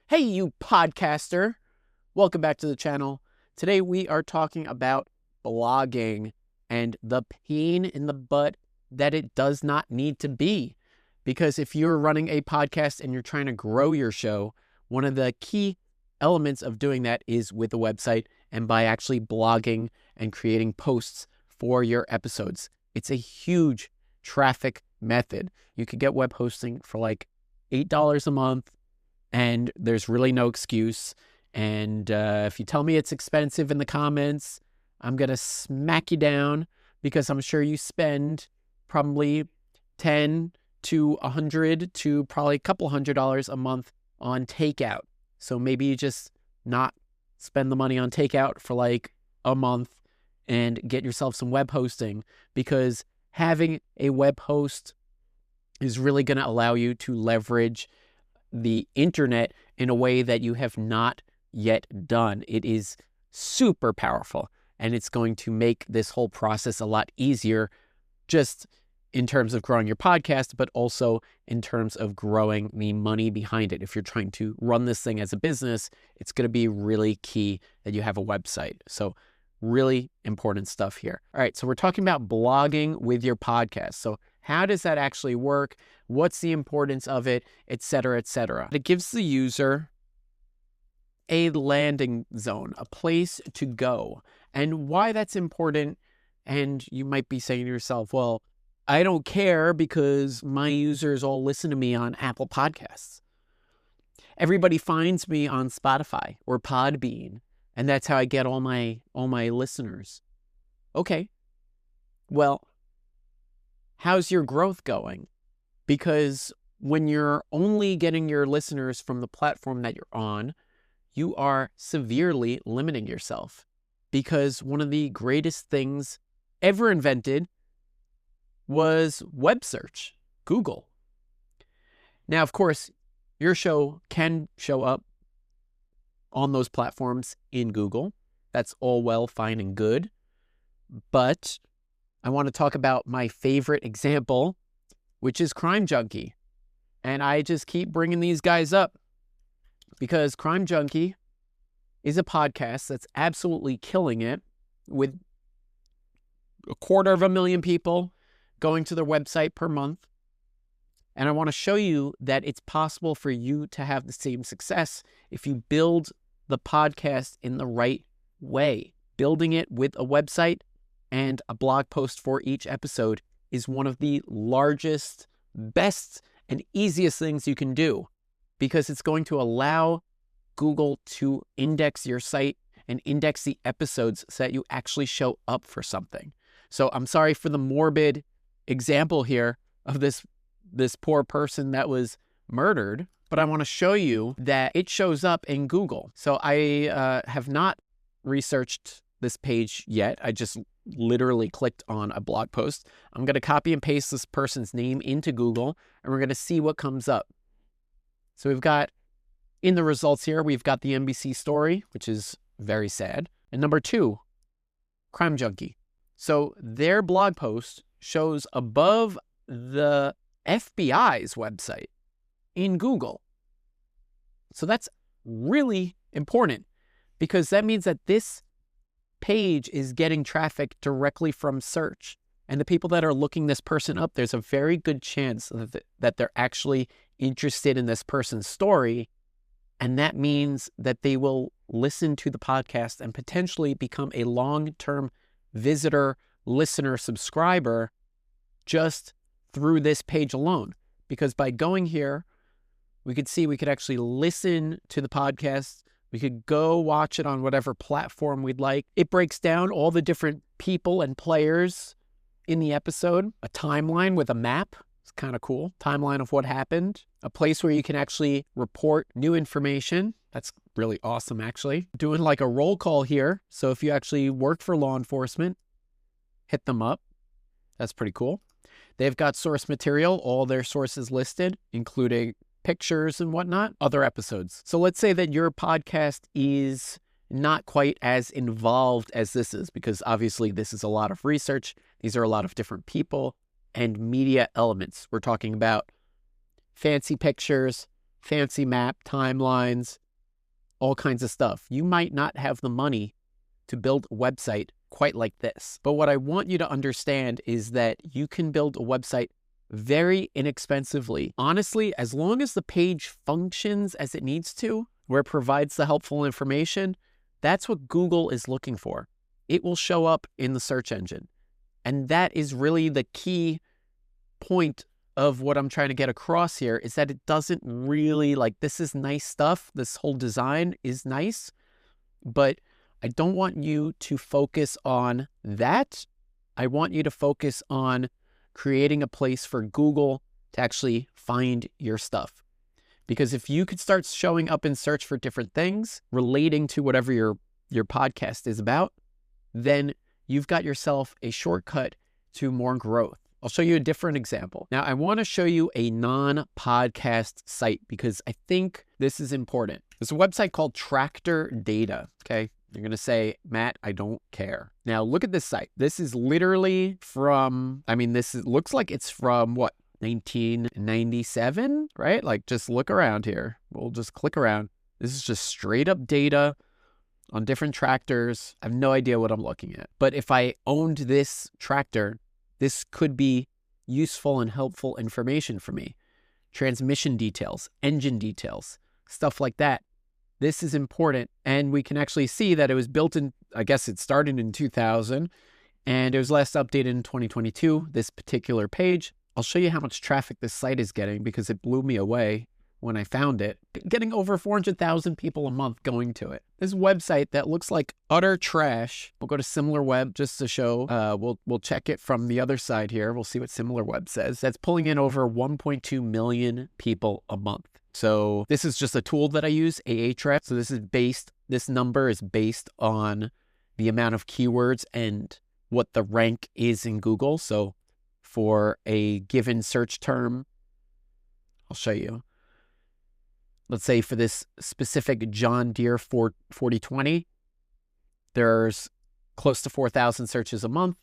Hey, you podcaster. Welcome back to the channel. Today we are talking about blogging and the pain in the butt that it does not need to be. Because if you're running a podcast and you're trying to grow your show, one of the key elements of doing that is with a website and by actually blogging and creating posts for your episodes. It's a huge traffic method. You could get web hosting for like $8 a month. And there's really no excuse. And if you tell me it's expensive in the comments, I'm going to smack you down because I'm sure you spend probably $10 to $100 to probably a couple $100 a month on takeout. So maybe you just not spend the money on takeout for like a month and get yourself some web hosting, because having a web host is really going to allow you to leverage the internet in a way that you have not yet done. It is super powerful, and it's going to make this whole process a lot easier, just in terms of growing your podcast, but also in terms of growing the money behind it. If you're trying to run this thing as a business, it's going to be really key that you have a website. So really important stuff here. All right, so we're talking about blogging with your podcast. So how does that actually work? What's the importance of it, et cetera, et cetera? It gives the user a landing zone, a place to go. And why that's important, and you might be saying to yourself, well, I don't care because my users all listen to me on Apple Podcasts. Everybody finds me on Spotify or Podbean, and that's how I get all my listeners. Okay, well, how's your growth going? Because when you're only getting your listeners from the platform that you're on, you are severely limiting yourself. Because one of the greatest things ever invented was web search, Google. Now, of course, your show can show up on those platforms in Google. That's all well, fine, and good. But I want to talk about my favorite example, which is Crime Junkie. And I just keep bringing these guys up because Crime Junkie is a podcast that's absolutely killing it, with 250,000 people going to their website per month. And I want to show you that it's possible for you to have the same success if you build the podcast in the right way. Building it with a website and a blog post for each episode is one of the largest, best, and easiest things you can do, because it's going to allow Google to index your site and index the episodes so that you actually show up for something. So I'm sorry for the morbid example here of this poor person that was murdered, but I want to show you that it shows up in Google. So I have not researched this page yet. I just literally clicked on a blog post. I'm going to copy and paste this person's name into Google, and we're going to see what comes up. So we've got, in the results here, we've got the NBC story, which is very sad. And number 2, Crime Junkie. So their blog post shows above the FBI's website in Google. So that's really important, because that means that this page is getting traffic directly from search. And the people that are looking this person up, there's a very good chance that they're actually interested in this person's story. And that means that they will listen to the podcast and potentially become a long-term visitor, listener, subscriber just through this page alone. Because by going here, we could see we could actually listen to the podcast. We could go watch it on whatever platform we'd like. It breaks down all the different people and players in the episode. A timeline with a map. It's kind of cool. Timeline of what happened. A place where you can actually report new information. That's really awesome, actually. Doing like a roll call here. So if you actually work for law enforcement, hit them up. That's pretty cool. They've got source material, all their sources listed, including pictures and whatnot, other episodes. So let's say that your podcast is not quite as involved as this is, because obviously this is a lot of research. These are a lot of different people and media elements. We're talking about fancy pictures, fancy map, timelines, all kinds of stuff. You might not have the money to build a website quite like this. But what I want you to understand is that you can build a website very inexpensively. Honestly, as long as the page functions as it needs to, where it provides the helpful information, that's what Google is looking for. It will show up in the search engine. And that is really the key point of what I'm trying to get across here, is that it doesn't really, like, this is nice stuff. This whole design is nice, but I don't want you to focus on that. I want you to focus on creating a place for Google to actually find your stuff. Because if you could start showing up in search for different things relating to whatever your podcast is about, then you've got yourself a shortcut to more growth. I'll show you a different example. Now, I want to show you a non-podcast site because I think this is important. There's a website called Tractor Data, okay? You're going to say, Matt, I don't care. Now, look at this site. This is literally from, looks like it's from what, 1997, right? Like, just look around here. We'll just click around. This is just straight up data on different tractors. I have no idea what I'm looking at. But if I owned this tractor, this could be useful and helpful information for me. Transmission details, engine details, stuff like that. This is important. And we can actually see that it was built in, I guess it started in 2000, and it was last updated in 2022, this particular page. I'll show you how much traffic this site is getting because it blew me away when I found it. Getting over 400,000 people a month going to it. This website that looks like utter trash. We'll go to SimilarWeb just to show. We'll check it from the other side here. We'll see what SimilarWeb says. That's pulling in over 1.2 million people a month. So this is just a tool that I use, Ahrefs. So this number is based on the amount of keywords and what the rank is in Google. So for a given search term, I'll show you. Let's say for this specific John Deere 4020, there's close to 4,000 searches a month.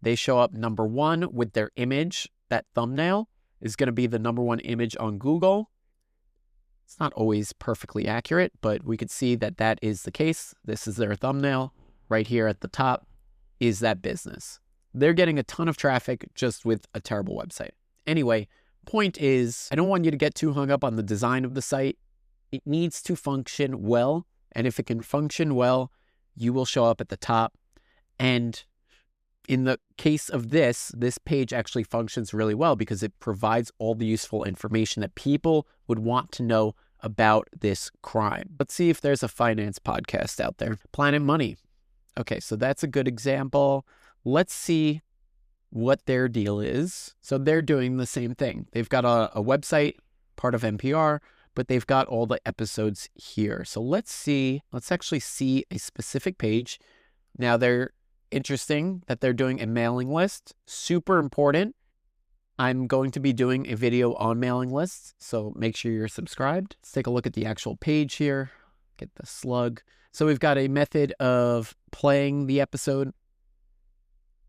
They show up number one with their image. That thumbnail is going to be the number one image on Google. It's not always perfectly accurate, but we could see that that is the case. This is their thumbnail. Right here at the top is that business. They're getting a ton of traffic just with a terrible website. Anyway, point is, I don't want you to get too hung up on the design of the site. It needs to function well. And if it can function well, you will show up at the top. And in the case of this page actually functions really well because it provides all the useful information that people would want to know about this crime. Let's see if there's a finance podcast out there. Planet Money. Okay, so that's a good example. Let's see what their deal is. So they're doing the same thing. They've got a website, part of NPR, but they've got all the episodes here. So let's actually see a specific page. Now they're interesting that they're doing a mailing list. Super important. I'm going to be doing a video on mailing lists, so make sure you're subscribed. Let's take a look at the actual page here. Get the slug. So we've got a method of playing the episode,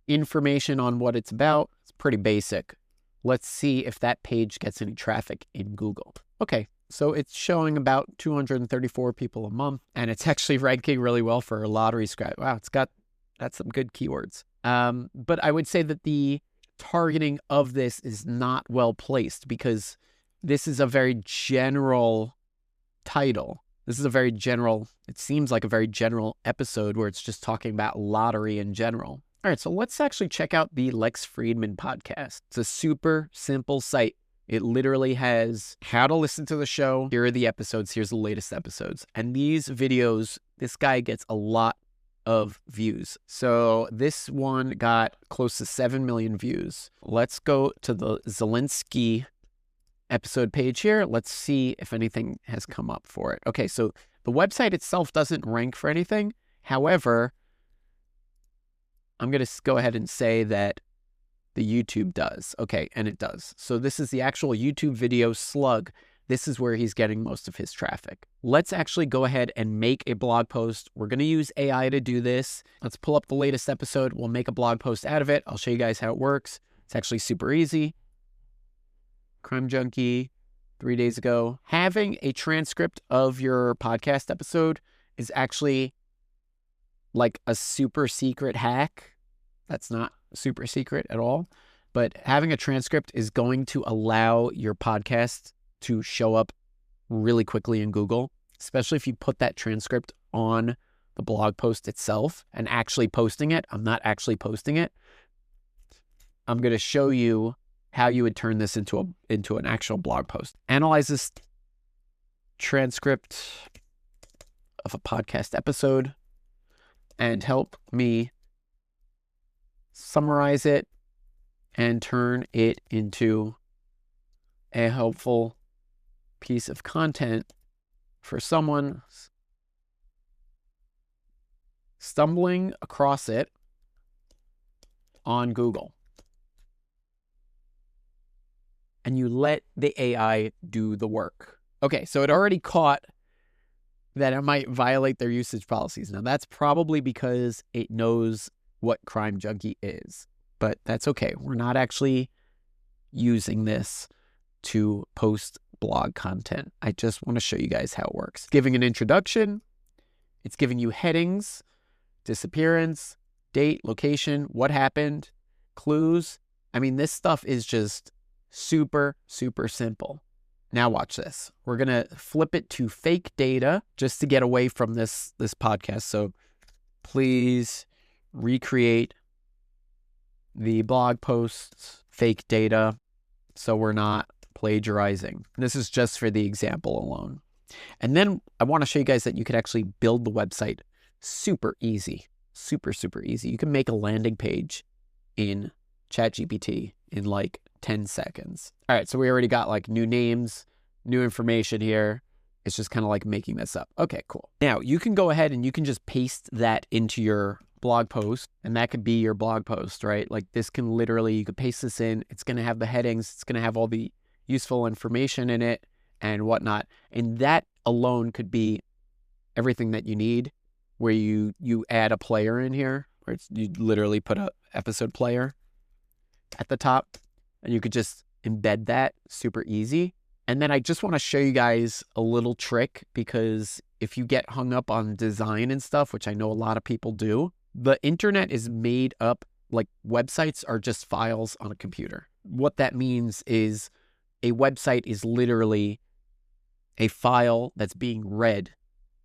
information on what it's about. It's pretty basic. Let's see if that page gets any traffic in Google. Okay, so it's showing about 234 people a month, and it's actually ranking really well for a lottery scratch. Wow, that's some good keywords. But I would say that the targeting of this is not well placed because this is a very general title. This is a very general, it seems like a very general episode where it's just talking about lottery in general. All right, so let's actually check out the Lex Fridman podcast. It's a super simple site. It literally has how to listen to the show. Here are the episodes. Here's the latest episodes. And these videos, this guy gets a lot of views. So this one got close to 7 million views. Let's go to the Zelensky episode page here. Let's see if anything has come up for it. Okay, so the website itself doesn't rank for anything. However, I'm going to go ahead and say that the YouTube does. Okay, and it does. So this is the actual YouTube video slug. This is where he's getting most of his traffic. Let's actually go ahead and make a blog post. We're going to use AI to do this. Let's pull up the latest episode. We'll make a blog post out of it. I'll show you guys how it works. It's actually super easy. Crime Junkie, 3 days ago. Having a transcript of your podcast episode is actually like a super secret hack. That's not super secret at all. But having a transcript is going to allow your podcast to show up really quickly in Google, especially if you put that transcript on the blog post itself and actually posting it. I'm not actually posting it. I'm going to show you how you would turn this into an actual blog post. Analyze this transcript of a podcast episode and help me summarize it and turn it into a helpful piece of content for someone stumbling across it on Google. And you let the AI do the work. Okay, so it already caught that it might violate their usage policies. Now, that's probably because it knows what Crime Junkie is, but that's okay. We're not actually using this to post blog content. I just want to show you guys how it works. Giving an introduction, it's giving you headings, disappearance, date, location, what happened, clues. I mean, this stuff is just super, super simple. Now watch this. We're going to flip it to fake data just to get away from this podcast. So please recreate the blog posts, fake data, so we're not plagiarizing. This is just for the example alone. And then I want to show you guys that you could actually build the website super easy, super, super easy. You can make a landing page in ChatGPT in like 10 seconds. All right, so we already got like new names, new information here. It's just kind of like making this up. Okay, cool. Now you can go ahead and you can just paste that into your blog post, and that could be your blog post, right? Like this can literally, you could paste this in. It's going to have the headings. It's going to have all the useful information in it and whatnot. And that alone could be everything that you need, where you add a player in here, where you literally put a episode player at the top, and you could just embed that super easy. And then I just want to show you guys a little trick, because if you get hung up on design and stuff, which I know a lot of people do, the internet is made up, like websites are just files on a computer. What that means is a website is literally a file that's being read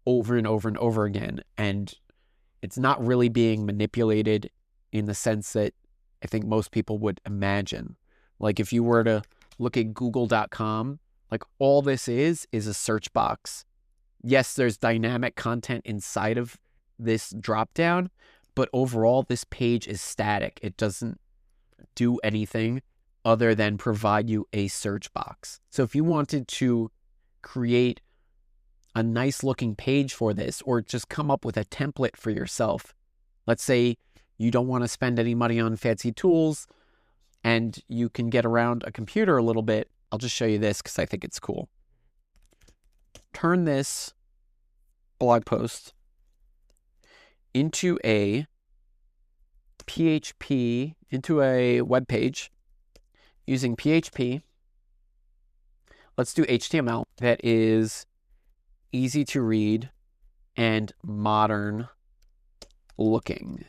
over and over and over again. And it's not really being manipulated in the sense that I think most people would imagine. Like if you were to look at google.com, like all this is a search box. Yes, there's dynamic content inside of this dropdown, but overall this page is static. It doesn't do anything other than provide you a search box. So if you wanted to create a nice looking page for this, or just come up with a template for yourself, let's say you don't want to spend any money on fancy tools and you can get around a computer a little bit, I'll just show you this because I think it's cool. Turn this blog post into a PHP, into a web page using PHP. Let's do HTML that is easy to read and modern looking.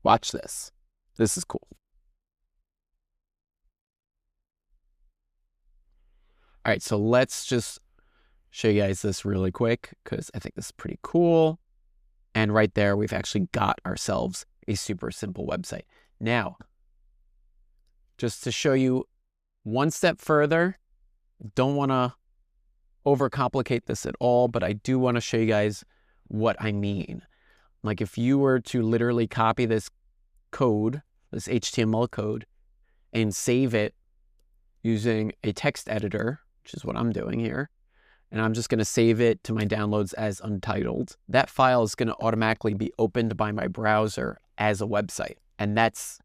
Watch this. This is cool. All right, so let's just show you guys this really quick because I think this is pretty cool. And right there, we've actually got ourselves a super simple website. Now, just to show you one step further, don't want to overcomplicate this at all, but I do want to show you guys what I mean. Like if you were to literally copy this code, this HTML code, and save it using a text editor, which is what I'm doing here, and I'm just going to save it to my downloads as untitled, that file is going to automatically be opened by my browser as a website. And that's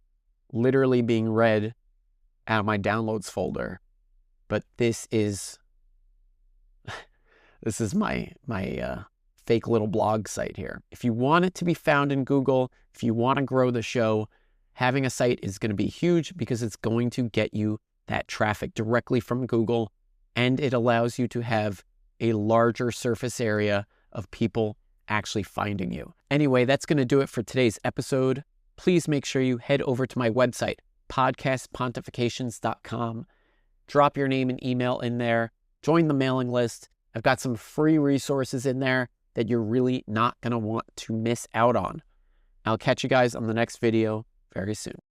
literally being read out of my downloads folder. But this is my fake little blog site here. If you want it to be found in Google, if you want to grow the show, having a site is going to be huge because it's going to get you that traffic directly from Google, and it allows you to have a larger surface area of people actually finding you. Anyway, that's going to do it for today's episode. Please make sure you head over to my website, podcastpontifications.com. Drop your name and email in there. Join the mailing list. I've got some free resources in there that you're really not going to want to miss out on. I'll catch you guys on the next video very soon.